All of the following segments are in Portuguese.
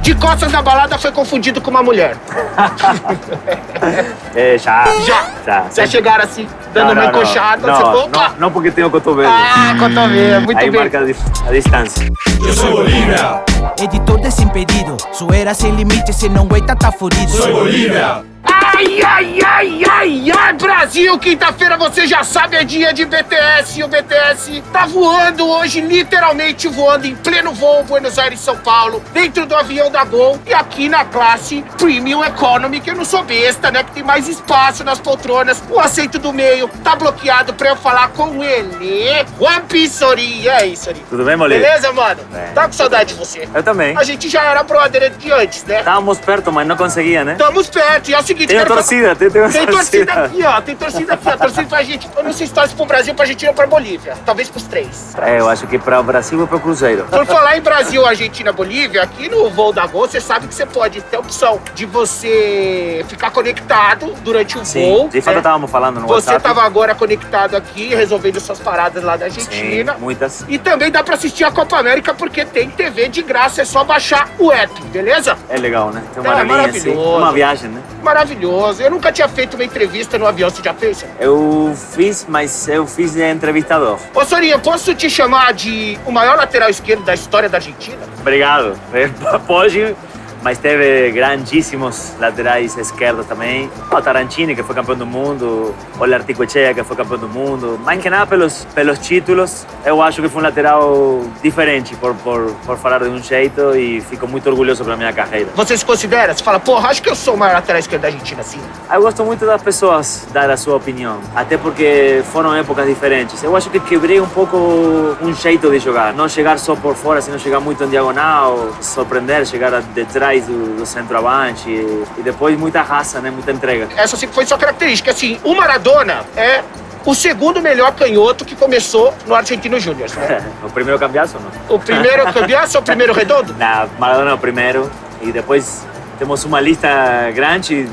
de costas na balada foi confundido com uma mulher. Já. Já chegaram assim, dando uma encoxada. Você falou, opa! Não porque tenho cotovelo. Ah, cotovelo, muito Aí bem. marca a distância. Eu sou Bolívia. Editor desimpedido, su era sem limite, se não aguenta tá furido. Sou Bolívia. Ai, Brasil, quinta-feira você já sabe, é dia de BTS. E o BTS tá voando hoje, literalmente voando em pleno voo, Buenos Aires, São Paulo, dentro do avião da Gol e aqui na classe Premium Economy, que eu não sou besta, né, que tem mais espaço nas poltronas. O assento do meio tá bloqueado pra eu falar com ele. One Piece, Sori. E aí, Sori? Tudo bem, Molê? Beleza, mano? Bem. Tá com saudade de você. Eu também. A gente já era brother de antes, né? Estávamos perto, mas não conseguia, né? Estamos perto. E é o seguinte... Tem a quero torcida, tem Tem torcida aqui, ó. Tem torcida aqui, ó. Torcida pra gente. Eu não sei se torce pro Brasil, pra Argentina ou pra Bolívia. Talvez pros três. Eu acho que para o Brasil e para o Cruzeiro. Por falar em Brasil, Argentina, Bolívia, aqui no voo da Gol, você sabe que você pode ter a opção de você ficar conectado durante o voo. De fato, estávamos falando no Você WhatsApp. tava agora conectado aqui, resolvendo suas paradas lá da Argentina. Sim, muitas. E também dá pra assistir a Copa América, porque tem TV de graça, é só baixar o app, beleza? É legal, né? Tem uma É linha assim, maravilhoso. uma viagem, né? Maravilhoso. Eu nunca tinha feito uma entrevista no avião, você já fez? Eu fiz, mas eu fiz de entrevistador. Ô, Sorinha, posso te chamar de o maior lateral esquerdo da história da Argentina? Obrigado. Pode, mas teve grandíssimos laterais esquerdos também. O Tarantini, que foi campeão do mundo. O Larticoechea, que foi campeão do mundo. Mais que nada pelos títulos, eu acho que foi um lateral diferente, por falar de um jeito, e fico muito orgulhoso pela minha carreira. Você se considera? Você fala, porra, acho que eu sou o maior lateral esquerdo da Argentina, sim. Eu gosto muito das pessoas dar a sua opinião, até porque foram épocas diferentes. Eu acho que quebrei um pouco um jeito de jogar. Não chegar só por fora, senão chegar muito em diagonal, surpreender, chegar detrás do centroavante e depois muita raça, né? Muita entrega. Essa sempre foi sua característica. Assim, o Maradona é o segundo melhor canhoto que começou no Argentino Júnior, né? O primeiro cambiaço, não? O primeiro cambiaço ou o primeiro redondo? Não, Maradona é o primeiro e depois temos uma lista grande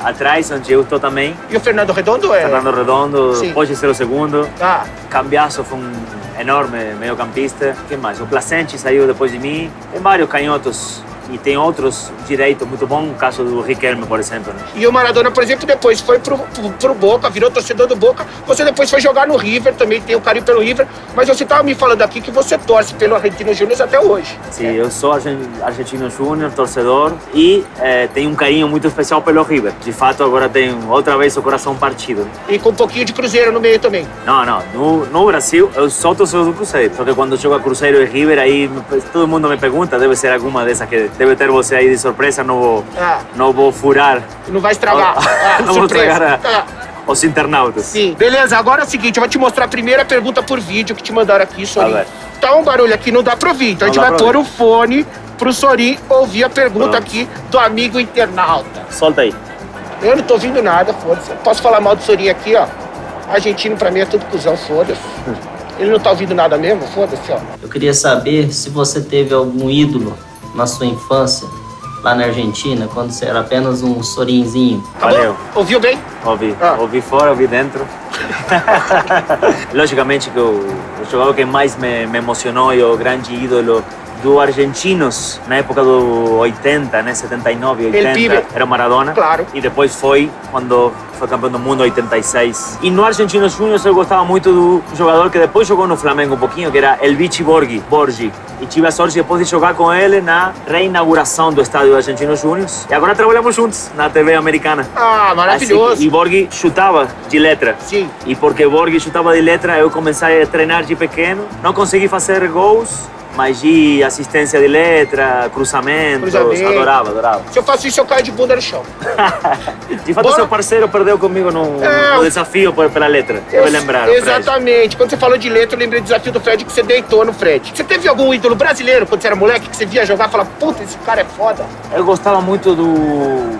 atrás, onde eu estou também. E o Fernando Redondo é? Fernando Redondo, Sim. pode ser o segundo. Ah, Cambiaço foi um enorme meio-campista. Quem mais? O Placenti saiu depois de mim. Tem vários canhotos. E tem outros direitos muito bons, o caso do Riquelme, por exemplo. Né? e o Maradona, por exemplo, depois foi pro Boca, virou torcedor do Boca. Você depois foi jogar no River, também tem o carinho pelo River. Mas você estava me falando aqui que você torce pelo Argentino Júnior até hoje. Sim, eu sou argentino júnior, torcedor, e tenho um carinho muito especial pelo River. De fato, agora tenho outra vez o coração partido. Né? E com um pouquinho de Cruzeiro no meio também. Não. No Brasil, eu sou torcedor do Cruzeiro. Só que quando joga Cruzeiro e River, aí todo mundo me pergunta, deve ser alguma dessas que deve ter você aí de surpresa, não vou furar. Não vai estragar. Não vou estragar Ah. os internautas. Sim. Beleza, agora é o seguinte, eu vou te mostrar a primeira pergunta por vídeo que te mandaram aqui, Sorin. Tá bem. Tá um barulho aqui, não dá pra ouvir. Então a gente Não dá vai pra pôr o fone pro Sorin ouvir a pergunta Pronto. aqui do amigo internauta. Solta aí. Eu não tô ouvindo nada, foda-se. Posso falar mal do Sorin aqui, ó. Argentino pra mim é tudo cuzão, foda-se. Ele não tá ouvindo nada mesmo, foda-se, ó. Eu queria saber se você teve algum ídolo na sua infância, lá na Argentina, quando você era apenas um sorinzinho. Tá Valeu. bom? Ouviu bem? Ouvi. Ah. Ouvi fora, ouvi dentro. Logicamente que o jogador que mais me emocionou e o grande ídolo do argentinos na época do 80, né, 79, 80, Pibe. era o Maradona. Claro. E depois foi quando foi campeão do mundo em 86. E no Argentinos Júnior eu gostava muito do jogador que depois jogou no Flamengo um pouquinho, que era el Vichy Borgi. E tive a sorte depois de jogar com ele na reinauguração do estádio do Argentinos Júnior. E agora trabalhamos juntos na TV americana. Ah, maravilhoso. Assim, e Borgi chutava de letra. Sim. E porque Borgi chutava de letra, eu comecei a treinar de pequeno. Não consegui fazer gols, mas de assistência de letra, cruzamentos, adorava. Se eu faço isso, eu caio de bunda no chão. De fato, Bora. seu parceiro perdeu comigo no desafio pela letra. Deve lembrar. Exatamente. Quando você falou de letra, eu lembrei do desafio do Fred, que você deitou no Fred. Você teve algum ídolo brasileiro quando você era moleque, que você via jogar e falava, puta, esse cara é foda? Eu gostava muito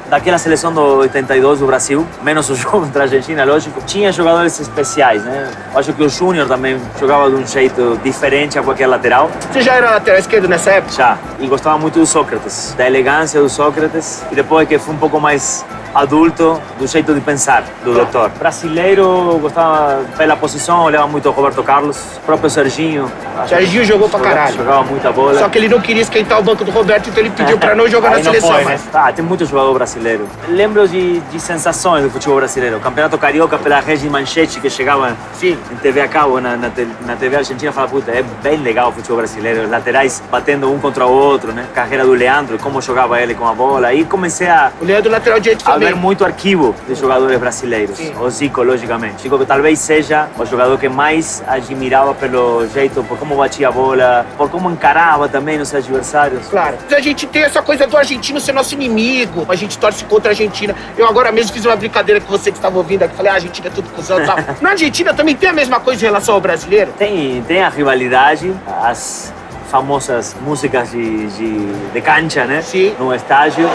daquela seleção do 82 do Brasil, menos o jogo contra a Argentina, lógico. Tinha jogadores especiais, né? Eu acho que o Júnior também jogava de um jeito diferente a qualquer lateral. Você já era lateral esquerdo nessa época? Já. E gostava muito do Sócrates, da elegância do Sócrates. E depois que fui um pouco mais adulto do jeito de pensar do doutor. Brasileiro, gostava pela posição, olhava muito o Roberto Carlos, o próprio Serginho. Serginho jogou pra caralho. Jogava muita bola. Só que ele não queria esquentar o banco do Roberto, então ele pediu pra não jogar na Aí não seleção foi, mais. né? Ah, tem muito jogador brasileiro. Lembro de sensações do futebol brasileiro. O Campeonato Carioca pela Rede Manchete, que chegava Sim. em TV a cabo, na TV argentina, falava, puta, é bem legal o futebol brasileiro. Os laterais batendo um contra o outro, né? Carreira do Leandro, como jogava ele com a bola. Aí comecei a O Leandro lateral direito ver também. muito arquivo de jogadores brasileiros. Sim. O Zico, logicamente. Zico que talvez seja o jogador que mais admirava pelo jeito, por como batia a bola, por como encarava também os adversários. Claro. A gente tem essa coisa do argentino ser nosso inimigo. A gente torce contra a Argentina. Eu agora mesmo fiz uma brincadeira com você que estava ouvindo aqui. Falei, a Argentina é tudo cuzão e tal. Na Argentina também tem a mesma coisa em relação ao brasileiro? Tem a rivalidade, as famosas músicas de cancha, né? Sim. No estádio.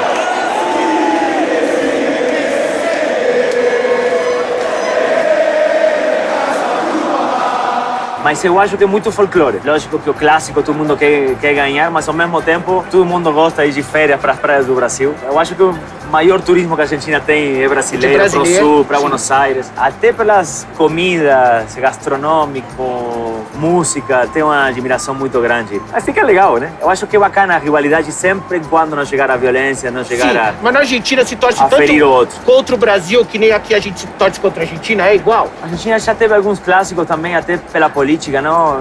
Mas eu acho que é muito folclore. Lógico que o clássico todo mundo quer ganhar, mas ao mesmo tempo todo mundo gosta de ir de férias para as praias do Brasil. Eu acho que o maior turismo que a Argentina tem é brasileiro, para o sul, para Buenos Aires. Até pelas comidas, gastronômico, música, tem uma admiração muito grande. Mas fica legal, né? Eu acho que é bacana a rivalidade sempre quando não chegar a violência, não chegar Sim, a... mas na Argentina se torce a ferir o tanto outro. contra o Brasil que nem aqui a gente se torce contra a Argentina, é igual? A Argentina já teve alguns clássicos também, até pela política, não?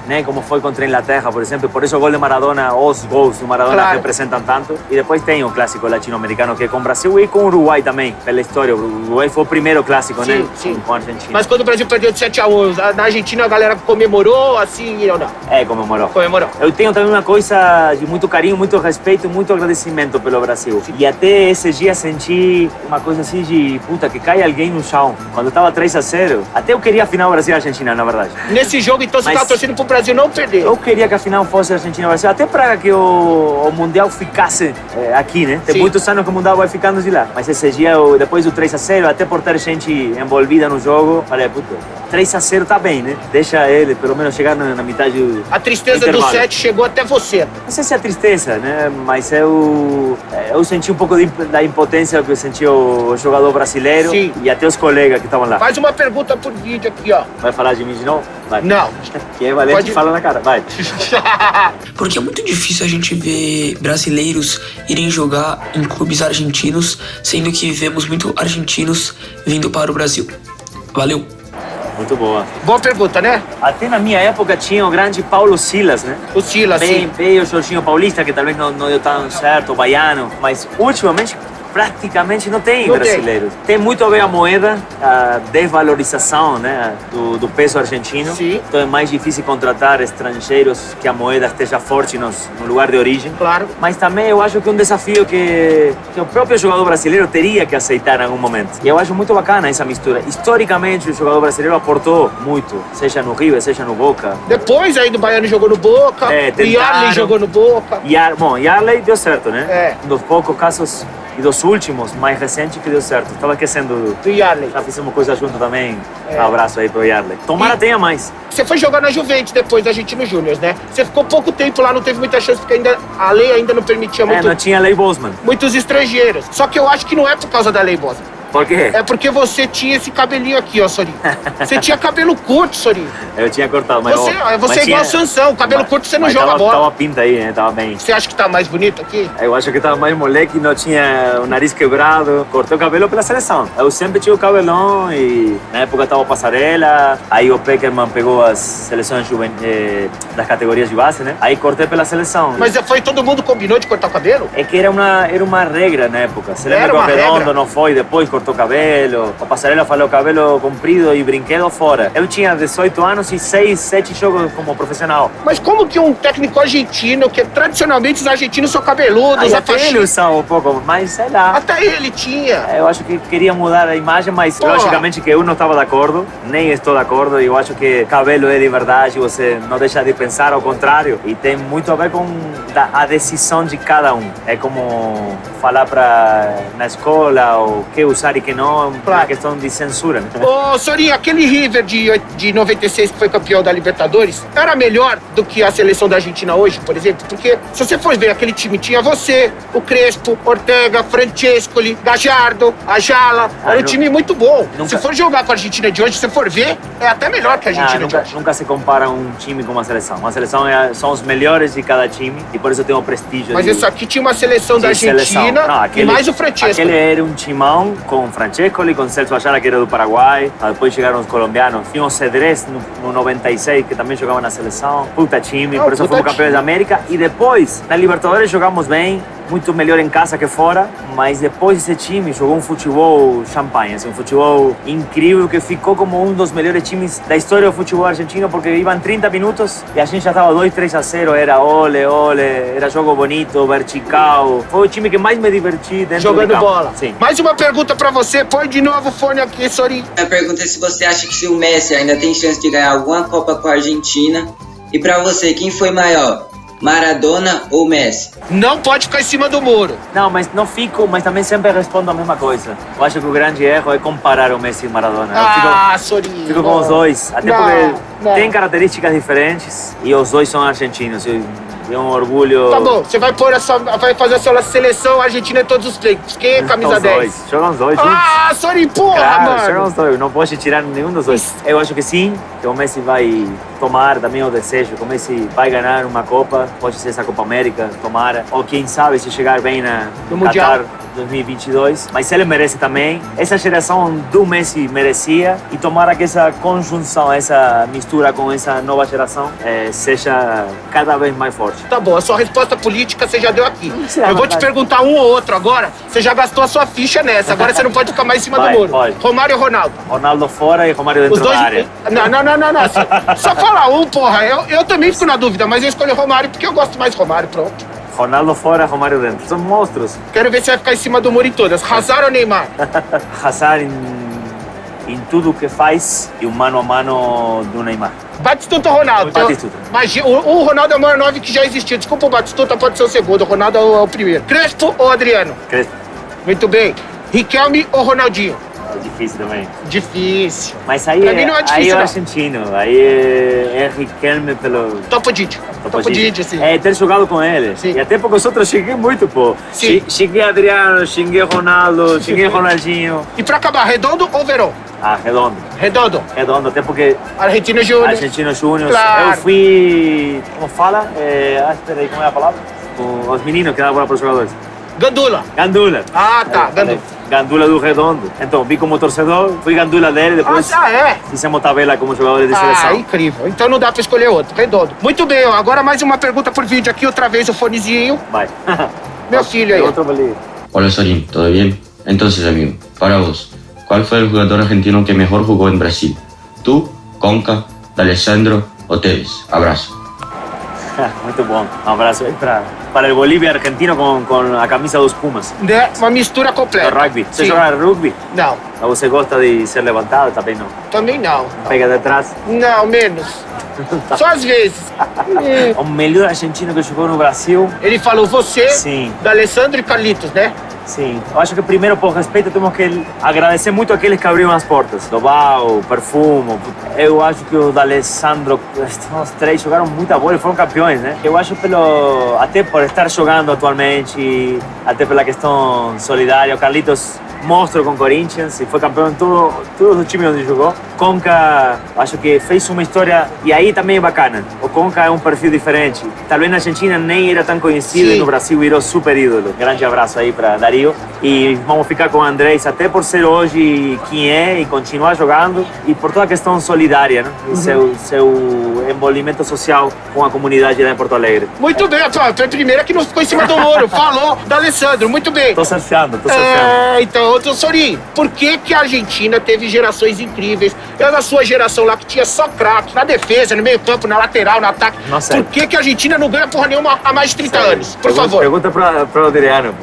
Né? Como foi contra a Inglaterra, por exemplo. Por isso o gol de Maradona, os gols do Maradona Claro. representam tanto. E depois tem o clássico latino-americano que é com o Brasil e com o Uruguai também, pela história. O Uruguai foi o primeiro clássico, Sim, né? sim. Com a Argentina. Mas quando o Brasil perdeu de 7-1, na Argentina a galera comemorou assim ou não? É, comemorou. Comemorou. Eu tenho também uma coisa de muito carinho, muito respeito, muito agradecimento pelo Brasil. E até esse dia senti uma coisa assim de puta, que cai alguém no chão. Quando estava 3-0, até eu queria a final Brasil-Argentina, na verdade. Nesse jogo, então, você Mas- tava torcendo pro Brasil não perder. Eu queria que a final fosse Argentina-Brasil, até para que o Mundial ficasse aqui, né? Tem Sim. muitos anos que o Mundial vai ficando de lá. Mas esse dia, depois do 3-0, até por ter gente envolvida no jogo, falei, puta, 3-0 tá bem, né? Deixa ele, pelo menos, chegar na metade do A tristeza do intervalo. 7 chegou até você. Não sei se é tristeza, né? Mas eu senti um pouco da impotência que eu senti o jogador brasileiro. Sim. E até os colegas que estavam lá. Faz uma pergunta por vídeo aqui, ó. Vai falar de mim de novo? Vai. Não. Quem é valente Pode- fala na cara, vai. Porque é muito difícil a gente ver brasileiros irem jogar em clubes argentinos, sendo que vemos muito argentinos vindo para o Brasil. Valeu! Muito boa. Boa pergunta, né? Até na minha época tinha o grande Paulo Silas, né? O Silas, Bem, sim. veio o Jorginho Paulista, que talvez não deu tão certo, o baiano, mas ultimamente praticamente não tem Não tem. brasileiros. Tem muito a ver a moeda, a desvalorização, né, do peso argentino. Sim. Então é mais difícil contratar estrangeiros que a moeda esteja forte no lugar de origem. Claro. Mas também eu acho que é um desafio que o próprio jogador brasileiro teria que aceitar em algum momento. E eu acho muito bacana essa mistura. Historicamente, o jogador brasileiro aportou muito, seja no River, seja no Boca. Depois aí do Baiano jogou no Boca. É, o Yarley tentaram. jogou no Boca. Bom, Yarley deu certo, né? É. Um dos poucos casos e dos últimos, mais recentes, que deu certo. Estava aquecendo. Do Yarley. Já fizemos coisa junto também. É. Um abraço aí pro Yarley. Tomara E- tenha mais. Você foi jogar na Juventus depois da Argentino Júnior, né? Você ficou pouco tempo lá, não teve muita chance, porque ainda, a lei ainda não permitia Não tinha lei Bosman. muitos estrangeiros. Só que eu acho que não é por causa da lei Bosman. Por quê? É porque você tinha esse cabelinho aqui, ó, Sorinho. Você tinha cabelo curto, Sorinho. Eu tinha cortado, mas... Você mas é igual a Sansão, cabelo curto você não mas joga tava, bola. Tava pinta aí, né? Tava bem. Você acha que tá mais bonito aqui? Eu acho que estava mais moleque, não tinha o nariz quebrado. Cortei o cabelo pela seleção. Eu sempre tinha o cabelão e na época estava passarela. Aí o Peckerman pegou as seleções das categorias de base, né? Aí cortei pela seleção. Mas foi todo mundo combinou de cortar o cabelo? É que era uma regra na época. Você lembra Era que o uma Redondo regra. não foi, depois cortou o cabelo. A passarela falou cabelo comprido e brinquedo fora. Eu tinha 18 anos e 6, 7 jogos como profissional. Mas como que um técnico argentino, que tradicionalmente os argentinos são cabeludos, Aí a até ele faixinha, usava um pouco, mas sei lá. até ele tinha. Eu acho que queria mudar a imagem, mas Pô. logicamente que eu não estava de acordo, nem estou de acordo. Eu acho que cabelo é de verdade, você não deixa de pensar ao contrário. E tem muito a ver com a decisão de cada um. É como falar na escola o que usar pensar que não, é uma questão de censura. Ô, Sorinho, aquele River de 96 que foi campeão da Libertadores, era melhor do que a seleção da Argentina hoje, por exemplo? Porque se você for ver, aquele time tinha você, o Crespo, Ortega, Francescoli, Gallardo, Ayala. Era um time muito bom. Se for jogar com a Argentina de hoje, se for ver, é até melhor que a Argentina de hoje. Nunca se compara um time com uma seleção. Uma seleção são os melhores de cada time e por isso tem o prestígio. Mas isso aqui tinha uma seleção da Argentina e mais o Francescoli. Aquele era um timão com Francescoli, com Celso Ayala, que era do Paraguai. Depois chegaram os colombianos. Tinha o Cedrés no 96, que também jogava na seleção. Puta time, por isso fomos campeões da América. E depois, na Libertadores, jogamos bem. Muito melhor em casa que fora, mas depois esse time jogou um futebol champanhe, assim, um futebol incrível que ficou como um dos melhores times da história do futebol argentino, porque iam 30 minutos e a gente já estava 2-3-0, era ole, era jogo bonito, vertical. Foi o time que mais me diverti dentro jogando do campo. Bola. Sim. Mais uma pergunta pra você, põe de novo o fone aqui, Sorinho. A pergunta é se você acha que se o Messi ainda tem chance de ganhar alguma Copa com a Argentina. E pra você, quem foi maior? Maradona ou Messi? Não pode ficar em cima do muro. Não, mas não fico, mas também sempre respondo a mesma coisa. Eu acho que o grande erro é comparar o Messi e o Maradona. Sorinho. Fico com os dois, até porque tem características diferentes e os dois são argentinos. É um orgulho. Tá bom, você vai fazer a sua seleção argentina em todos os tempos. Quem é camisa 10? Jogam os dois juntos. Sorinho, porra, claro, mano. Jogam os dois, não pode tirar nenhum dos dois. Eu acho que sim, que o Messi vai tomar também o desejo, que o Messi vai ganhar uma Copa, pode ser essa Copa América, tomara, ou quem sabe se chegar bem no Mundial 2022, mas ele merece também. Essa geração do Messi merecia e tomara que essa conjunção, essa mistura com essa nova geração seja cada vez mais forte. Tá bom, a sua resposta política você já deu aqui. Eu vou te perguntar um ou outro agora. Você já gastou a sua ficha nessa, agora você não pode ficar mais em cima do muro. Pode. Romário ou Ronaldo? Ronaldo fora e Romário dentro da área. Não. Só falar um, porra. Eu também fico na dúvida, mas eu escolhi o Romário porque eu gosto mais do Romário, pronto. Ronaldo fora, Romário dentro. São monstros. Quero ver se vai ficar em cima do muro em todas. Hazard ou Neymar? Hazard em tudo que faz e o mano a mano do Neymar. Batistuta ou Ronaldo? Batistuta. Mas o Ronaldo é o maior 9 que já existiu. Desculpa, o Batistuta pode ser o segundo. O Ronaldo é o primeiro. Crespo ou Adriano? Crespo. Muito bem. Riquelme ou Ronaldinho? É difícil também. Difícil. Mas aí, pra mim não é difícil, aí é argentino. Aí é Riquelme pelo... Topo Didio, sim. É ter jogado com ele. Sim. E até porque os outros xinguei muito, pô. Sim. Xinguei Adriano, xinguei Ronaldo, xinguei Ronaldinho. E pra acabar, Redondo ou Verón? Redondo. Redondo, até porque... Argentino Júnior. Argentino Júnior. Claro. Eu fui... Como fala? Espera aí, como é a palavra? Os meninos que davam bola para os jogadores. Gandula. Ah, tá. Gandula do Redondo. Então, vi como torcedor, fui Gandula dele, depois fizemos tabela como jogadores de seleção. Incrível. Então não dá pra escolher outro. Redondo. Muito bem, ó. Agora mais uma pergunta por vídeo aqui, outra vez o fonezinho. Vai. Meu filho aí. Hola Sorín, ¿todo bien? Entonces, amigo, para vos, ¿cuál fue el jugador argentino que mejor jugó en Brasil? ¿Tú, Conca, D'Alessandro o Tevez? Abrazo. Muito bom. Um abraço aí para o Bolívia argentino com a camisa dos Pumas. Uma mistura completa. Do rugby. Você joga rugby? Não. Ou você gosta de ser levantado? Também não. Também não. Pega de trás? Não, menos. Só às vezes. O melhor argentino que jogou no Brasil. Ele falou você, sim, D'Alessandro e Carlitos, né? Sim. Eu acho que primeiro, por respeito, temos que agradecer muito aqueles que abriram as portas. Doval, Perfumo. Eu acho que o D'Alessandro, os três jogaram muita bola e foram campeões, né? Eu acho até por estar jogando atualmente, até pela questão solidária, o Carlitos monstro com Corinthians e foi campeão em todos os times onde jogou. Conca, acho que fez uma história e aí também é bacana. O Conca é um perfil diferente. Talvez na Argentina nem era tão conhecido e no Brasil virou super ídolo. Grande abraço aí para Darío. E vamos ficar com o Andrés até por ser hoje quem é e continuar jogando e por toda a questão solidária, né? E seu envolvimento social com a comunidade lá em Porto Alegre. Muito bem, atual. Tu é a primeira que não ficou em cima do muro. Falou D'Alessandro, muito bem. Tô surfeando. Então, Sorin, por que a Argentina teve gerações incríveis? Eu na sua geração lá que tinha só craque, na defesa, no meio campo, na lateral, no ataque. Nossa, por que a Argentina não ganha porra nenhuma há mais de 30 anos? Por favor. Pergunta para o Adriano.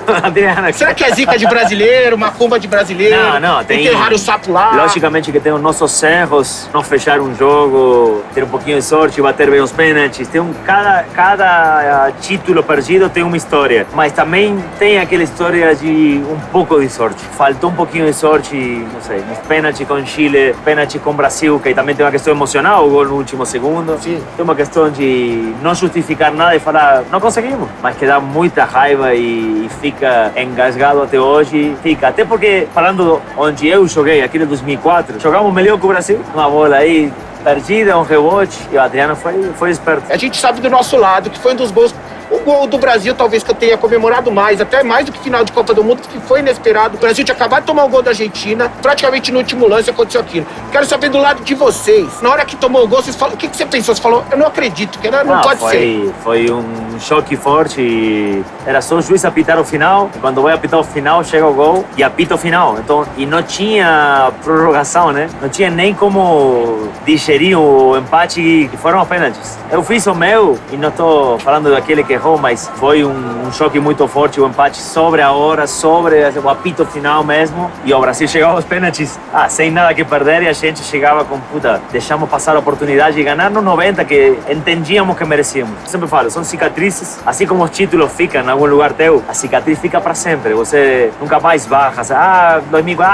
Será que é zica de brasileiro, macumba de brasileiro? Não, tem. Enterrar o sapo lá. Logicamente que tem os nossos erros, não fechar um jogo, ter um pouquinho de sorte, bater bem os pênaltis. Tem cada título perdido tem uma história, mas também tem aquela história de um pouco de sorte. faltou um pouquinho de sorte, não sei, nos pênaltis com Chile, pênaltis com Brasil, que também tem uma questão emocional, o gol no último segundo. Sim. Tem uma questão de não justificar nada e falar, não conseguimos. Mas que dá muita raiva e fica engasgado até hoje. Fica, até porque, falando onde eu joguei, aqui em 2004, jogamos melhor que o Brasil. Uma bola aí perdida, um rebote, e o Adriano foi esperto. A gente sabe do nosso lado que foi um dos gols. O gol do Brasil, talvez que eu tenha comemorado mais, até mais do que final de Copa do Mundo, que foi inesperado. O Brasil tinha acabado de tomar o gol da Argentina, praticamente no último lance aconteceu aquilo. Quero saber do lado de vocês. Na hora que tomou o gol, vocês falam, o que você pensou? Você falou, eu não acredito, que não pode ser. Foi um choque forte e era só o juiz apitar o final. E quando vai apitar o final, chega o gol e apita o final. Então, e não tinha prorrogação, né? Não tinha nem como digerir o empate que foram pênaltis. Eu fiz o meu e não estou falando daquele que errou, mas foi um choque muito forte, o empate sobre a hora, sobre o apito final mesmo. E o Brasil chegava aos pênaltis sem nada que perder e a gente chegava com, puta, deixamos passar a oportunidade de ganhar no 90, que entendíamos que merecíamos. Eu sempre falo, são cicatrizes, assim como os títulos ficam em algum lugar teu, a cicatriz fica para sempre. Você nunca mais barra,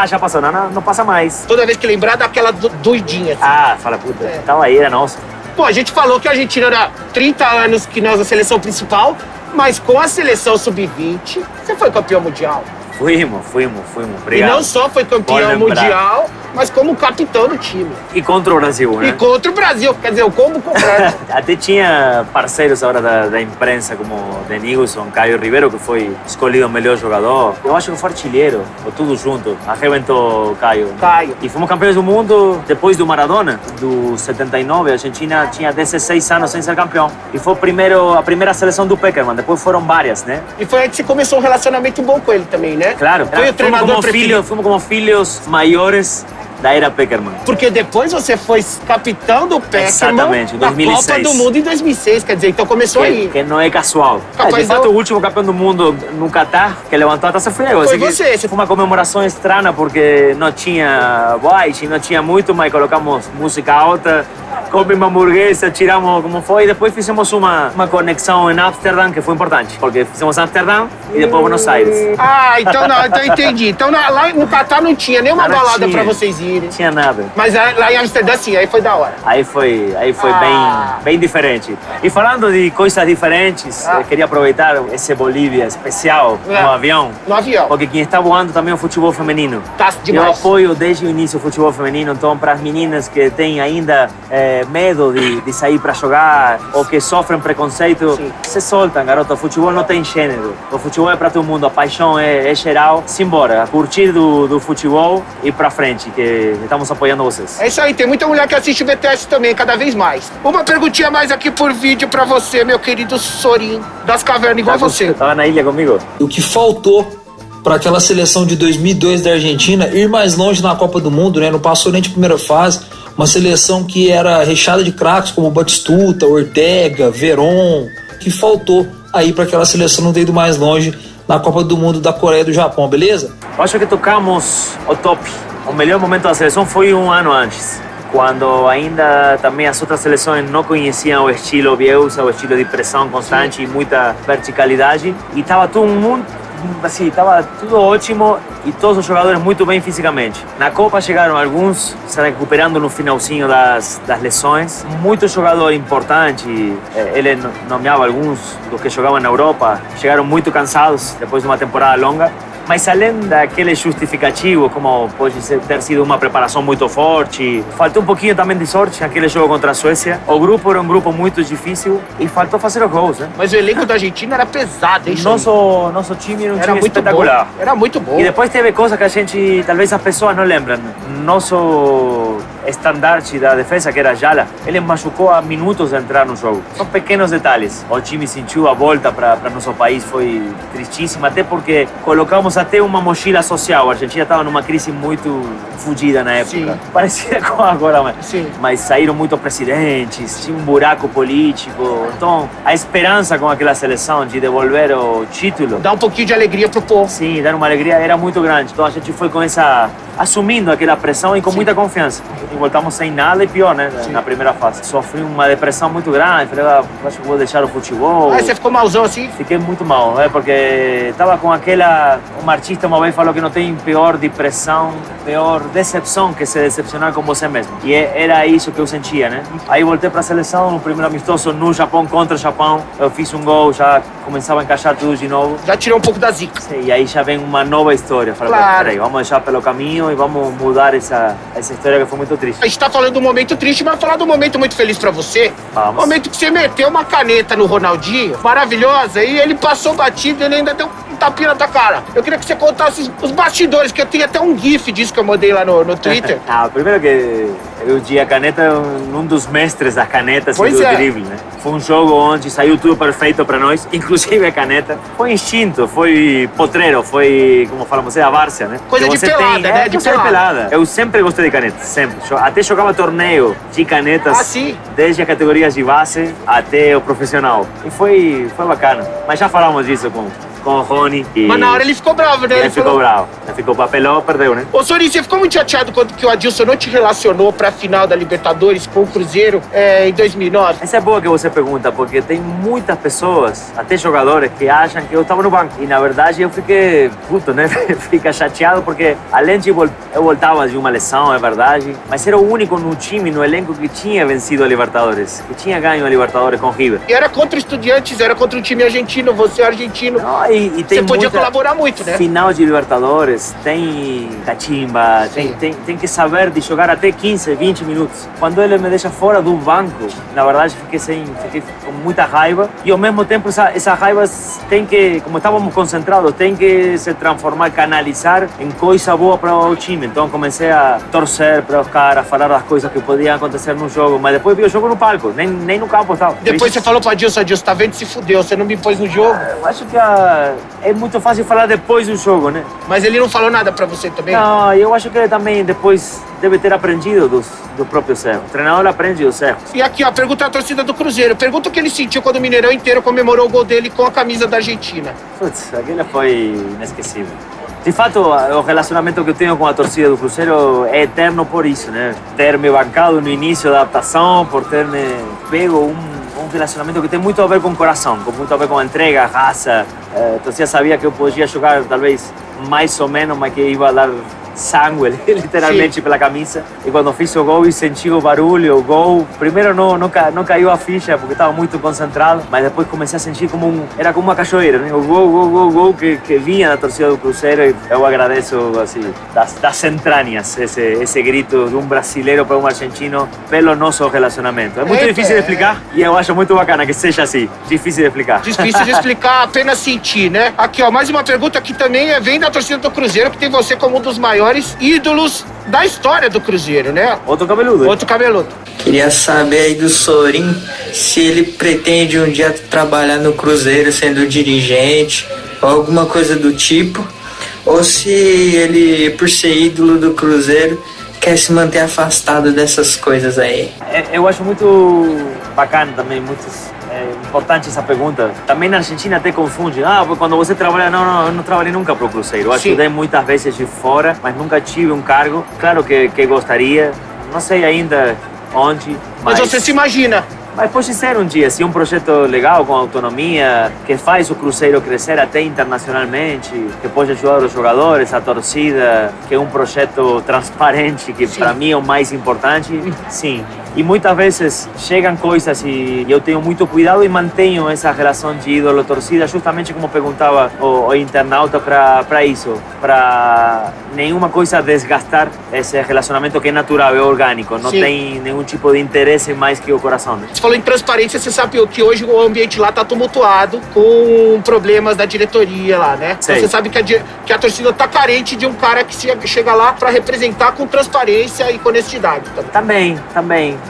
já passou, não passa mais. Toda vez que lembrar daquela doidinha. Fala, puta, tava aí, era nossa. Pô, a gente falou que a Argentina era 30 anos que nós a seleção principal, mas com a seleção sub-20, você foi campeão mundial. Fuimos. Obrigado. E não só foi campeão mundial, mas como capitão do time. E contra o Brasil, né? E contra o Brasil, quer dizer, o combo completo. Até tinha parceiros agora da imprensa, como Denilson, Caio Ribeiro, que foi escolhido o melhor jogador. Eu acho que foi artilheiro, ou tudo junto. Arrebentou Caio. E fomos campeões do mundo depois do Maradona, do 79. A Argentina tinha 16 anos sem ser campeão. E foi a primeira seleção do Peckerman, depois foram várias, né? E foi aí que você começou um relacionamento bom com ele também, né? Claro. Foi o treinador preferido. Fomos como filhos maiores da era Peckerman. Porque depois você foi capitão do Peckerman. Exatamente, em 2006. Na Copa do Mundo em 2006, quer dizer, então começou aí. Que não é casual. Capaz de fato, o último campeão do mundo no Catar, que levantou a taça foi eu. Foi você. Foi uma comemoração estranha, porque não tinha boate, não tinha muito, mas colocamos música alta, comemos uma hamburguesa, tiramos como foi, e depois fizemos uma conexão em Amsterdã, que foi importante, porque fizemos Amsterdã e depois Buenos Aires. Então entendi. Então lá no Catar não tinha nenhuma balada pra vocês irem. Não tinha nada. Mas lá em Amsterdã sim, aí foi da hora. Aí foi bem diferente. E falando de coisas diferentes, eu queria aproveitar esse Bolívia especial no avião. No avião. Porque quem está voando também é o futebol feminino. Tá demais. Eu apoio desde o início o futebol feminino, então para as meninas que têm ainda medo de sair para jogar ou que sofrem preconceito, se soltam, garota. O futebol não tem gênero. O futebol é para todo mundo, a paixão é geral. Simbora, curtir do futebol e para frente, que estamos apoiando vocês. É isso aí, tem muita mulher que assiste o BTS também, cada vez mais. Uma perguntinha mais aqui por vídeo pra você, meu querido Sorin das Cavernas, igual você. Tava na ilha comigo? O que faltou para aquela seleção de 2002 da Argentina ir mais longe na Copa do Mundo, né? Não passou nem de primeira fase. Uma seleção que era recheada de craques como Batistuta, Ortega, Veron. O que faltou aí para aquela seleção não ter ido mais longe na Copa do Mundo da Coreia e do Japão, beleza? Eu acho que tocamos o top. O melhor momento da seleção foi um ano antes, quando ainda também as outras seleções não conheciam o estilo Bielsa, o estilo de pressão constante e muita verticalidade. E estava todo mundo, assim, estava tudo ótimo e todos os jogadores muito bem fisicamente. Na Copa chegaram alguns se recuperando no finalzinho das lesões. Muito jogador importante, ele nomeava alguns dos que jogavam na Europa, chegaram muito cansados depois de uma temporada longa. Mas além daquele justificativo, como pode ter sido uma preparação muito forte, faltou um pouquinho também de sorte naquele jogo contra a Suécia. O grupo era um grupo muito difícil e faltou fazer os gols, né? Mas o elenco da Argentina era pesado, hein? Nosso time era um time muito espetacular. Bom. Era muito bom. E depois teve coisas que a gente, talvez as pessoas não lembram. Nosso estandarte da defesa, que era Jala, ele machucou a minutos de entrar no jogo. São pequenos detalhes. O time sentiu a volta para nosso país, foi tristíssima, até porque colocamos até uma mochila social. A Argentina estava numa crise muito fodida na época. Sim. Parecia com agora, Sim. Mas saíram muitos presidentes, tinha um buraco político. Então, a esperança com aquela seleção de devolver o título... Dá um pouquinho de alegria pro povo. Sim, dar uma alegria era muito grande. Então, a gente foi com essa assumindo aquela pressão e com muita confiança. E voltamos sem nada e pior, né? Na primeira fase. Sofri uma depressão muito grande, falei, acho que vou deixar o futebol. Aí você ficou malzão assim? Fiquei muito mal, né? Porque estava com aquela... Um artista uma vez falou que não tem pior depressão, pior decepção que se decepcionar com você mesmo. E era isso que eu sentia, né? Aí voltei para a seleção, no primeiro amistoso no Japão, contra o Japão. Eu fiz um gol, já começava a encaixar tudo de novo. Já tirou um pouco da zica. Sim, e aí já vem uma nova história. Falei, claro. Peraí, vamos deixar pelo caminho e vamos mudar essa história que foi muito triste. A gente tá falando de um momento triste, mas falar de um momento muito feliz pra você. Vamos. Momento que você meteu uma caneta no Ronaldinho, maravilhosa, e ele passou batido e ele ainda deu um tapinha na tua cara. Eu queria que você contasse os bastidores, que eu tenho até um gif disso que eu mandei lá no Twitter. Primeiro que eu dei a caneta, um dos mestres das canetas e do drible, né? Foi um jogo onde saiu tudo perfeito para nós, inclusive a caneta. Foi instinto, foi potreiro, foi, como falamos, a várzea, né? Coisa de pelada, né? De pelada. Eu sempre gostei de caneta, sempre. Até jogava torneio de canetas, desde as categorias de base até o profissional. E foi bacana. Mas já falamos disso com o Rony. Mas na hora ele ficou bravo, né? Ele ficou bravo. Ele ficou papelão, perdeu, né? Ô, Sorin, você ficou muito chateado quando que o Adilson não te relacionou pra final da Libertadores com o Cruzeiro em 2009? Essa é boa que você pergunta, porque tem muitas pessoas, até jogadores, que acham que eu estava no banco. E, na verdade, eu fiquei puto, né? Fica chateado, porque além de eu voltava de uma lesão, é verdade, mas era o único no time, no elenco, que tinha vencido a Libertadores, que tinha ganho a Libertadores com o River. E era contra Estudiantes, era contra um time argentino, você é argentino. Não, e tem você podia colaborar muito, né? Final de Libertadores, tem cachimba, tem que saber de jogar até 15, 20 minutos. Quando ele me deixa fora do banco, na verdade fiquei com muita raiva. E ao mesmo tempo essa raiva tem que, como estávamos concentrados, tem que se transformar, canalizar em coisa boa para o time. Então comecei a torcer para os caras, falar das coisas que podiam acontecer no jogo, mas depois vi o jogo no palco, nem no campo estava. Depois você falou para Adilson, tá vendo, se fudeu, você não me pôs no jogo. Eu acho que é muito fácil falar depois do jogo, né? Mas ele não falou nada pra você também? Não, eu acho que ele também depois deve ter aprendido do próprio erros. O treinador aprende os erros. E aqui, ó, pergunta a torcida do Cruzeiro. Pergunta o que ele sentiu quando o Mineirão inteiro comemorou o gol dele com a camisa da Argentina. Putz, aquilo foi inesquecível. De fato, o relacionamento que eu tenho com a torcida do Cruzeiro é eterno por isso, né? Ter me bancado no início da adaptação, por ter me pego um relacionamento que tem muito a ver com o coração, com muito a ver com a entrega, a raça. Então eu sabia que eu podia jogar talvez mais ou menos, mas que ia dar sangue, literalmente, pela camisa. E quando fiz o gol e senti o barulho, o gol, primeiro não caiu a ficha porque estava muito concentrado, mas depois comecei a sentir era como uma cachoeira, né? O gol que vinha da torcida do Cruzeiro, e eu agradeço assim, das entranhas esse grito de um brasileiro para um argentino pelo nosso relacionamento. É muito difícil de explicar e eu acho muito bacana que seja assim, difícil de explicar. Difícil de explicar, apenas sentir, né? Aqui, ó, mais uma pergunta que também vem da torcida do Cruzeiro, que tem você como um dos maiores ídolos da história do Cruzeiro, né? Outro cabeludo. Outro cabeludo. Queria saber aí do Sorin se ele pretende um dia trabalhar no Cruzeiro sendo dirigente ou alguma coisa do tipo, ou se ele, por ser ídolo do Cruzeiro, quer se manter afastado dessas coisas aí. Eu acho muito bacana também, importante essa pergunta. Também na Argentina até confunde. Quando você trabalha... Não, eu não trabalhei nunca para o Cruzeiro. Eu ajudei muitas vezes de fora, mas nunca tive um cargo. Claro que gostaria. Não sei ainda onde, mas você se imagina? Mas pode ser um dia, se um projeto legal, com autonomia, que faz o Cruzeiro crescer até internacionalmente, que pode ajudar os jogadores, a torcida, que é um projeto transparente, que para mim é o mais importante, sim. E muitas vezes chegam coisas e eu tenho muito cuidado e mantenho essa relação de ídolo-torcida, justamente como perguntava o internauta, para isso, para nenhuma coisa desgastar esse relacionamento que é natural, é orgânico, não tem nenhum tipo de interesse mais que o coração. Né? Você falou em transparência, você sabe que hoje o ambiente lá tá tumultuado com problemas da diretoria lá, né? Então você sabe que a torcida tá carente de um cara que chega lá para representar com transparência e com honestidade. Também,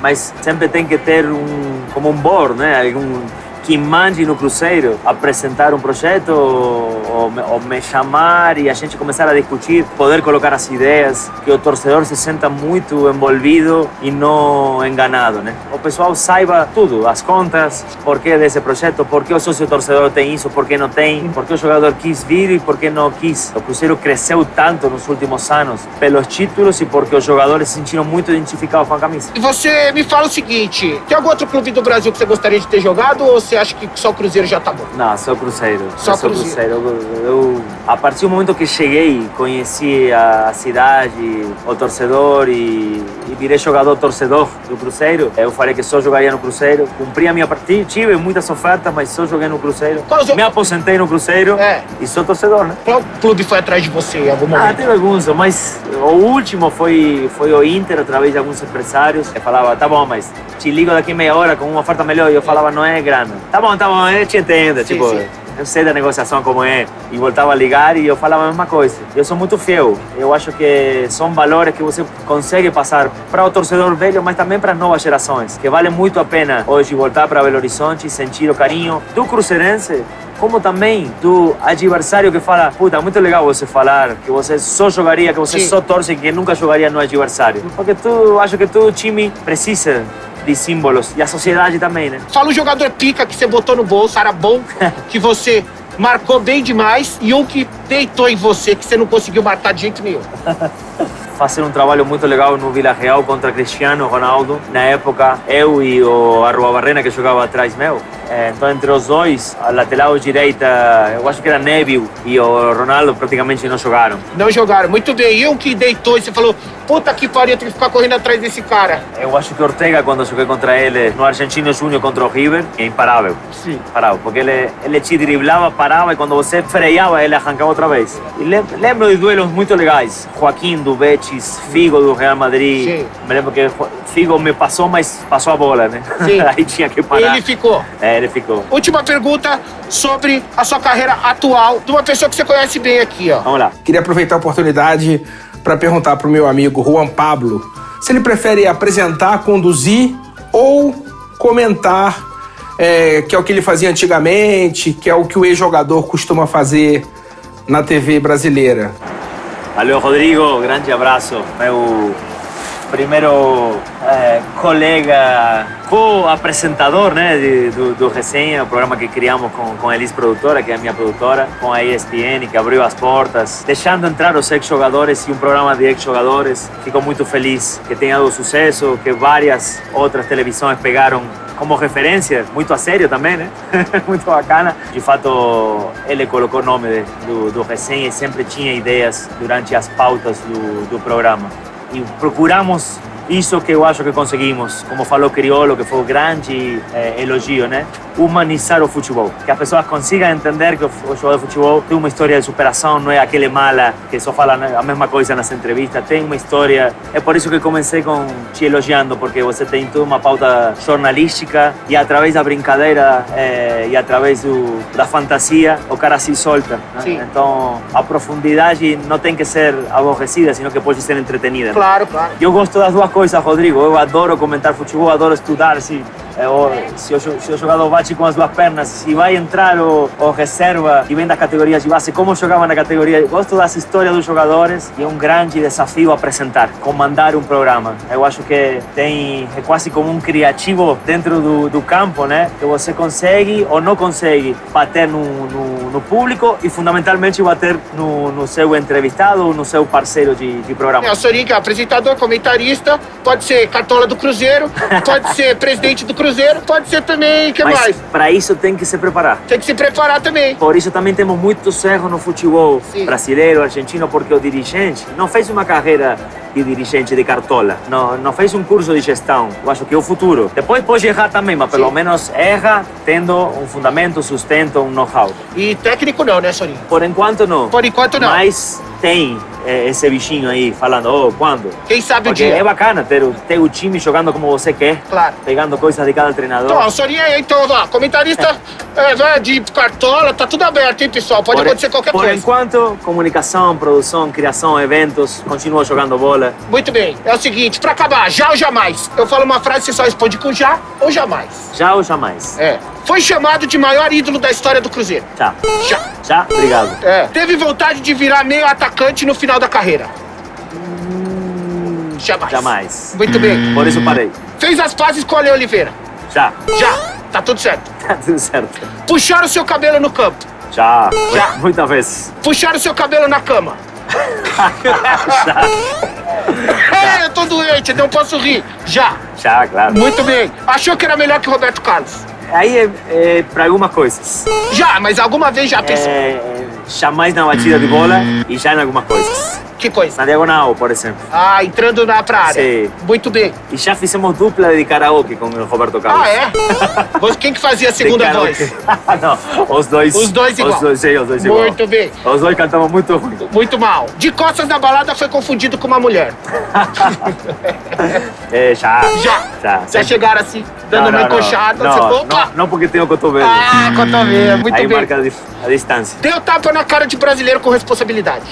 mas sempre tem que ter como um board, né? que mande no Cruzeiro apresentar um projeto ou me chamar e a gente começar a discutir, poder colocar as ideias, que o torcedor se sinta muito envolvido e não enganado, né? O pessoal saiba tudo, as contas, por que desse projeto, por que o sócio torcedor tem isso, por que não tem, por que o jogador quis vir e por que não quis. O Cruzeiro cresceu tanto nos últimos anos pelos títulos e porque os jogadores se sentiram muito identificados com a camisa. E você me fala o seguinte, tem algum outro clube do Brasil que você gostaria de ter jogado ou você acha que só o Cruzeiro já tá bom? Não, só o Cruzeiro. Só o Cruzeiro. A partir do momento que cheguei, conheci a cidade, o torcedor e virei jogador torcedor do Cruzeiro. Eu falei que só jogaria no Cruzeiro. Cumpri a minha partida, tive muitas ofertas, mas só joguei no Cruzeiro. Me aposentei no Cruzeiro e sou torcedor, né? Qual clube foi atrás de você em algum momento? Teve alguns, mas o último foi o Inter, através de alguns empresários. Eu falava, tá bom, mas te ligo daqui meia hora com uma oferta melhor. E eu falava, não é grana. Tá bom, eu te entendo. Sim, tipo, sim. Eu sei da negociação como é. E voltava a ligar e eu falava a mesma coisa. Eu sou muito fiel. Eu acho que são valores que você consegue passar para o torcedor velho, mas também para as novas gerações. Que vale muito a pena hoje voltar para Belo Horizonte e sentir o carinho do cruzeirense, como também do adversário que fala, puta, muito legal você falar que você só jogaria, que você só torce, que nunca jogaria no adversário. Porque acho que todo time precisa de símbolos e a sociedade também, né? Fala um jogador pica que você botou no bolso, cara bom, que você marcou bem demais e um que deitou em você, que você não conseguiu marcar de jeito nenhum. Fazer um trabalho muito legal no Vila Real contra Cristiano Ronaldo. Na época, eu e o Arruabarrena, que jogava atrás meu. Então, entre os dois, a lateral direita, eu acho que era Neville e o Ronaldo praticamente não jogaram. Não jogaram, muito bem. E um que deitou e você falou, puta que pariu, tem que ficar correndo atrás desse cara. Eu acho que Ortega, quando joguei contra ele no Argentino Júnior contra o River, é imparável. Sim. Imparável, porque ele te driblava, parava e quando você freava, ele arrancava outra vez. E lembro de duelos muito legais. Joaquim do Betis, Figo do Real Madrid. Sim. Me lembro que Figo me passou, mas passou a bola, né? Sim. Aí tinha que parar. Ele ficou. Ele ficou. Última pergunta sobre a sua carreira atual, de uma pessoa que você conhece bem aqui, ó. Vamos lá. Queria aproveitar a oportunidade para perguntar pro meu amigo Juan Pablo se ele prefere apresentar, conduzir ou comentar, que é o que ele fazia antigamente, que é o que o ex-jogador costuma fazer na TV brasileira. Valeu, Rodrigo. Grande abraço. Meu primeiro colega, co-apresentador, né, do Resenha, o programa que criamos com a Elis Produtora, que é a minha produtora, com a ESPN, que abriu as portas, deixando entrar os ex-jogadores e um programa de ex-jogadores. Fico muito feliz que tenha dado sucesso, que várias outras televisões pegaram como referência, muito a sério também, né? Muito bacana. De fato, ele colocou o nome do Resenha e sempre tinha ideias durante as pautas do programa. E procuramos isso que eu acho que conseguimos, como falou Criolo, que foi um grande elogio, né? Humanizar o futebol. Que as pessoas consigam entender que o jogador de futebol tem uma história de superação, não é aquele mala que só fala a mesma coisa nas entrevistas, tem uma história. É por isso que comecei te elogiando, porque você tem toda uma pauta jornalística e através da brincadeira e através da fantasia, o cara se solta. Né? Então, a profundidade não tem que ser aborrecida, sino que pode ser entretenida. Claro, claro. Eu gosto das duas coisas, Rodrigo. Eu adoro comentar futebol, adoro estudar. Se o jogador bate com as duas pernas, se vai entrar o reserva e vem das categorias de base, como jogava na categoria. Eu gosto das histórias dos jogadores e é um grande desafio apresentar, comandar um programa. Eu acho que é quase como um criativo dentro do campo, né? Que você consegue ou não consegue bater no público e fundamentalmente bater no seu entrevistado ou no seu parceiro de programa. O Sorin, que é apresentador, comentarista, pode ser cartola do Cruzeiro, pode ser presidente do Cruzeiro, pode ser também, o que mais? Para isso tem que se preparar. Tem que se preparar também. Por isso também temos muitos erros no futebol brasileiro, argentino, porque o dirigente não fez uma carreira de dirigente de cartola, não fez um curso de gestão. Eu acho que é o futuro. Depois pode errar também, mas pelo menos erra tendo um fundamento, sustento, um know-how. E técnico não, né, Sorin? Por enquanto não. Por enquanto não. Mas tem esse bichinho aí, falando, quando? Quem sabe Porque o dia. é bacana ter o time jogando como você quer, Claro. pegando coisas de cada treinador. Então, o Sorin aí, então, ó, comentarista de cartola, tá tudo aberto, hein, pessoal? Pode acontecer qualquer por coisa. enquanto, comunicação, produção, criação, eventos, continuo jogando bola. Muito bem. É o seguinte, pra acabar, já ou jamais? Eu falo uma frase, você só responde com já ou jamais. Já ou jamais? Foi chamado de maior ídolo da história do Cruzeiro. Já. Já. Já? Obrigado. Teve vontade de virar meio atacante no final da carreira. Jamais. Jamais. Muito bem. Por isso parei. Fez as pazes com o Ale Oliveira. Já. Já. Tá tudo certo. Tá tudo certo. Puxaram o seu cabelo no campo. Já. Já. Muitas vezes. Puxaram o seu cabelo na cama. Eu tô doente, não posso rir. Já. Já, claro. Muito bem. Achou que era melhor que o Roberto Carlos? Aí é para algumas coisas. Já, mas alguma vez já pensou. Jamais na batida de bola e já em algumas coisas. Que coisa? Na diagonal, por exemplo. Entrando pra área. Sim. Muito bem. E já fizemos dupla de karaoke com o Roberto Carlos. Quem que fazia a segunda voz? Não, os dois. Os dois igual. Os dois igual. Muito bem. Os dois cantamos muito ruim. Muito mal. De costas na balada foi confundido com uma mulher. Já chegaram assim, dando uma encoxada. Não, porque tenho cotovelo. Cotovelo, muito aí bem. Aí marca a distância. Deu tapa na cara de brasileiro com responsabilidade.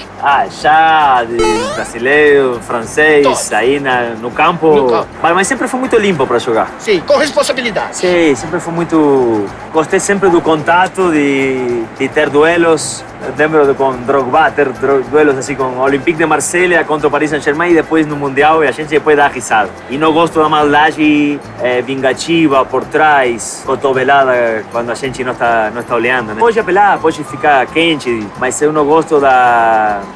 Já, de brasileiro, francês, aí no campo. Mas sempre foi muito limpo para jogar. Sim, com responsabilidade. Sim, sempre foi muito... Gostei sempre do contato, de ter duelos. Lembro com Drogba, ter duelos assim com o Olympique de Marselha contra o Paris Saint-Germain e depois no Mundial e a gente depois dá risada. E não gosto da maldade vingativa por trás, cotovelada quando a gente não está olhando. Né? Pode apelar, pode ficar quente, mas eu não gosto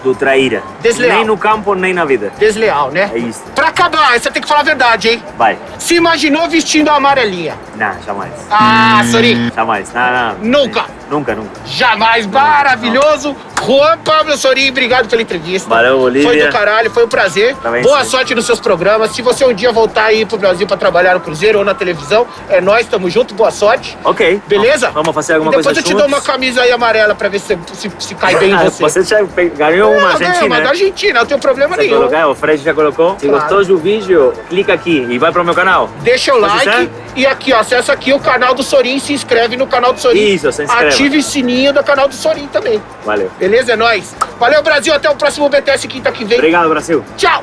do traíra. Desleal. Nem no campo, nem na vida. Desleal, né? É isso. Pra acabar, você tem que falar a verdade, hein? Vai. Se imaginou vestindo a amarelinha? Não, jamais. Sorin. Jamais, não. Nunca? Nunca. Jamais. Maravilhoso. Juan Pablo Sorin, obrigado pela entrevista. Valeu, Bolívia. Foi do caralho, foi um prazer. Boa sorte nos seus programas. Se você um dia voltar aí pro Brasil pra trabalhar no Cruzeiro ou na televisão, é nós, tamo junto, boa sorte. Ok. Beleza? Vamos fazer alguma coisa juntos. Depois eu te dou uma camisa aí amarela pra ver se cai bem em você. Você já ganhou uma Argentina, mas da Argentina, não tem problema nenhum. O Fred já colocou. Se gostou do vídeo, clica aqui e vai pro meu canal. Deixa o like e aqui, ó, acessa aqui o canal do Sorin, se inscreve no canal do Sorin. Isso, se inscreve. Ative o sininho do canal do Sorin também. Valeu. Beleza? É nóis. Valeu, Brasil. Até o próximo BTS quinta que vem. Obrigado, Brasil. Tchau.